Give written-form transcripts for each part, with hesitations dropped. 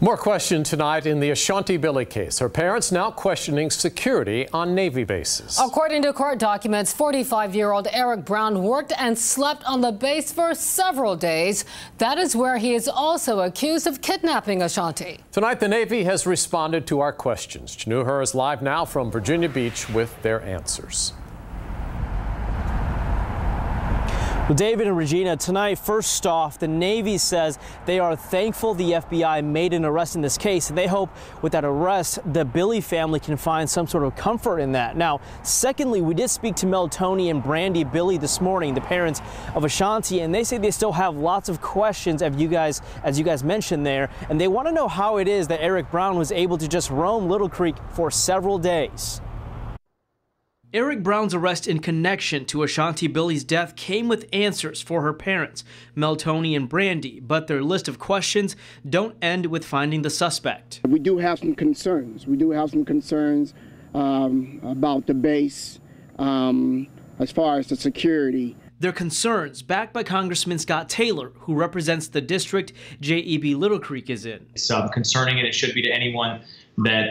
More question tonight in the Ashanti Billy case. Her parents now questioning security on Navy bases. According to court documents, 45-year-old Eric Brown worked and slept on the base for several days. That is where he is also accused of kidnapping Ashanti. Tonight, the Navy has responded to our questions. Chanuher is live now from Virginia Beach with their answers. Well, David and Regina, tonight, first off, the Navy says they are thankful the FBI made an arrest in this case, and they hope with that arrest, the Billy family can find some sort of comfort in that. Now, secondly, we did speak to Mel, Tony, and Brandy Billy this morning, the parents of Ashanti, and they say they still have lots of questions, as you guys mentioned there, and they want to know how it is that Eric Brown was able to just roam Little Creek for several days. Eric Brown's arrest in connection to Ashanti Billy's death came with answers for her parents, Mel, Tony, and Brandy, but their list of questions don't end with finding the suspect. We do have some concerns. About the base as far as the security. Their concerns backed by Congressman Scott Taylor, who represents the district JEB Little Creek is in. It's concerning, and it should be to anyone that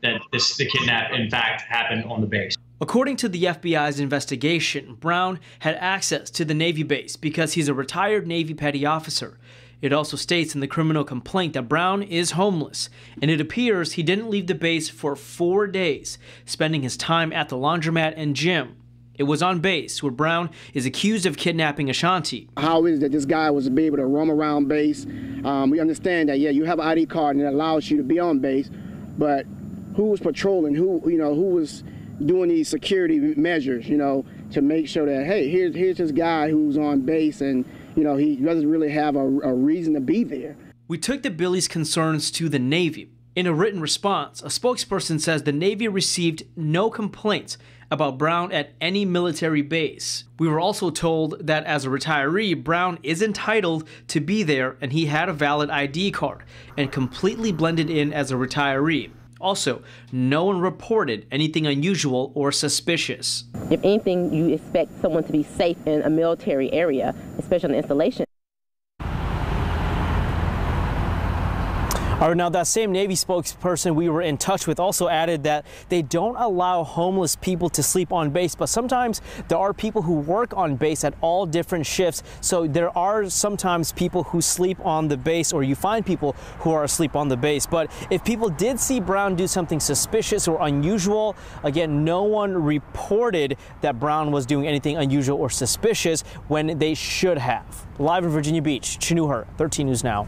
the kidnap in fact happened on the base. According to the FBI's investigation, Brown had access to the Navy base because he's a retired Navy petty officer. It also states in the criminal complaint that Brown is homeless, and it appears he didn't leave the base for 4 days, spending his time at the laundromat and gym. It was on base where Brown is accused of kidnapping Ashanti. How is it that this guy was able to roam around base? We understand that, yeah, you have an ID card and it allows you to be on base, but who was patrolling? Who was doing these security measures, to make sure that, hey, here's this guy who's on base and, he doesn't really have a reason to be there. We took the Billy's concerns to the Navy. In a written response, a spokesperson says the Navy received no complaints about Brown at any military base. We were also told that as a retiree, Brown is entitled to be there and he had a valid ID card and completely blended in as a retiree. Also, no one reported anything unusual or suspicious. If anything, you expect someone to be safe in a military area, especially an installation. All right, now that same Navy spokesperson we were in touch with also added that they don't allow homeless people to sleep on base, but sometimes there are people who work on base at all different shifts. So there are sometimes people who sleep on the base, or you find people who are asleep on the base. But if people did see Brown do something suspicious or unusual, again, no one reported that Brown was doing anything unusual or suspicious when they should have. Live in Virginia Beach, Chanuher, 13 News Now.